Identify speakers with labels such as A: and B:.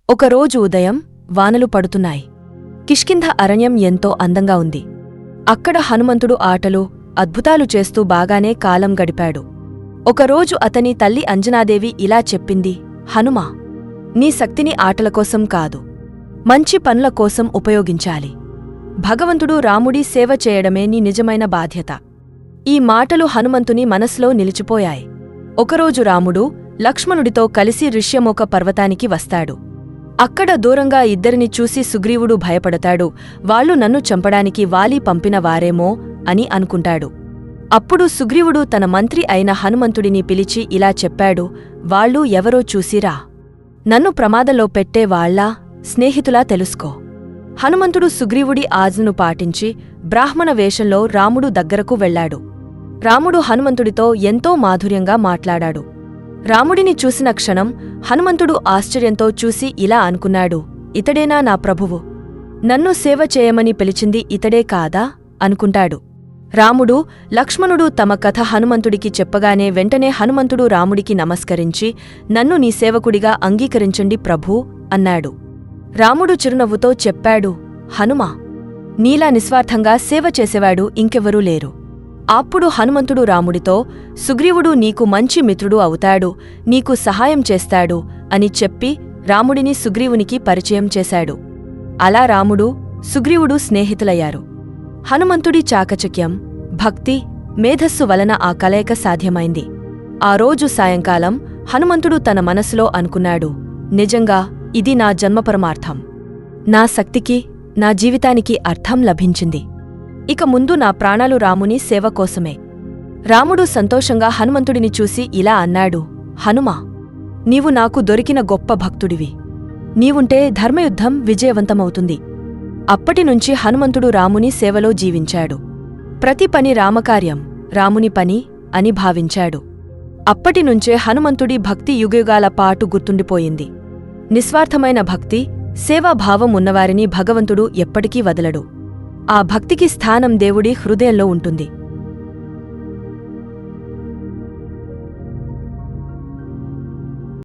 A: ఒకరోజు ఉదయం వానలు పడుతున్నాయి. కిష్కింధ అరణ్యం ఎంతో అందంగా ఉంది. అక్కడ హనుమంతుడు ఆటలు, అద్భుతాలు చేస్తూ బాగానే కాలం గడిపాడు. ఒకరోజు అతని తల్లి అంజనాదేవి ఇలా చెప్పింది, హనుమా, నీ శక్తిని ఆటల కోసం కాదు, మంచి పనుల కోసం ఉపయోగించాలి. భగవంతుడు రాముడి సేవ చేయడమే నీ నిజమైన బాధ్యత. ఈ మాటలు హనుమంతుని మనసులో నిలిచిపోయాయి. ఒకరోజు రాముడు లక్ష్మణుడితో కలిసి ఋష్యమూక పర్వతానికి వస్తాడు. అక్కడ దూరంగా ఇద్దరిని చూసి సుగ్రీవుడు భయపడతాడు. వాళ్ళు నన్ను చంపడానికి వాలి పంపిన వారేమో అని అనుకుంటాడు. అప్పుడు సుగ్రీవుడు తన మంత్రి అయిన హనుమంతుడిని పిలిచి ఇలా చెప్పాడు, వాళ్ళు ఎవరో చూసిరా. నన్ను ప్రమాదంలో పెట్టే వాళ్ళా, స్నేహితులా తెలుసుకో. హనుమంతుడు సుగ్రీవుడి ఆజ్ఞను పాటించి బ్రాహ్మణ వేషంలో రాముడు దగ్గరకు వెళ్లాడు. రాముడు హనుమంతుడితో ఎంతో మాధుర్యంగా మాట్లాడాడు. రాముడిని చూసిన క్షణం హనుమంతుడు ఆశ్చర్యంతో చూసి ఇలా అనుకున్నాడు, ఇతడేనా నా ప్రభువు? నన్ను సేవ చేయమని పిలిచింది ఇతడే కాదా అనుకుంటాడు. రాముడు, లక్ష్మణుడు తమ కథ హనుమంతుడికి చెప్పగానే వెంటనే హనుమంతుడు రాముడికి నమస్కరించి, నన్ను నీ సేవకుడిగా అంగీకరించండి ప్రభూ అన్నాడు. రాముడు చిరునవ్వుతో చెప్పాడు, హనుమా, నీలా నిస్వార్థంగా సేవ చేసేవాడు ఇంకెవరూ లేరు. అప్పుడు హనుమంతుడు రాముడితో, సుగ్రీవుడు నీకు మంచి మిత్రుడు అవుతాడు, నీకు సహాయం చేస్తాడు అని చెప్పి రాముడిని సుగ్రీవునికి పరిచయం చేశాడు. అలా రాముడు, సుగ్రీవుడు స్నేహితులయ్యారు. హనుమంతుడి చాకచక్యం, భక్తి, మేధస్సు వలన ఆ కలయిక సాధ్యమైంది. ఆ రోజు సాయంకాలం హనుమంతుడు తన మనసులో అనుకున్నాడు, నిజంగా ఇది నా జన్మపరమార్థం. నా శక్తికి, నా జీవితానికి అర్థం లభించింది. ఇక ముందు నా ప్రాణాలు రాముని సేవ కోసమే. రాముడు సంతోషంగా హనుమంతుడిని చూసి ఇలా అన్నాడు, హనుమా, నీవు నాకు దొరికిన గొప్ప భక్తుడివి. నీవుంటే ధర్మయుద్ధం విజయవంతమవుతుంది. అప్పటినుంచి హనుమంతుడు రాముని సేవలో జీవించాడు. ప్రతి పని రామకార్యం, రాముని పని అని భావించాడు. అప్పటినుంచే హనుమంతుడి భక్తి యుగయుగాల పాటు గుర్తుండిపోయింది. నిస్వార్థమైన భక్తి, సేవాభావం ఉన్నవారిని భగవంతుడు ఎప్పటికీ వదలడు. ఆ భక్తికి స్థానం దేవుడి హృదయంలో ఉంటుంది.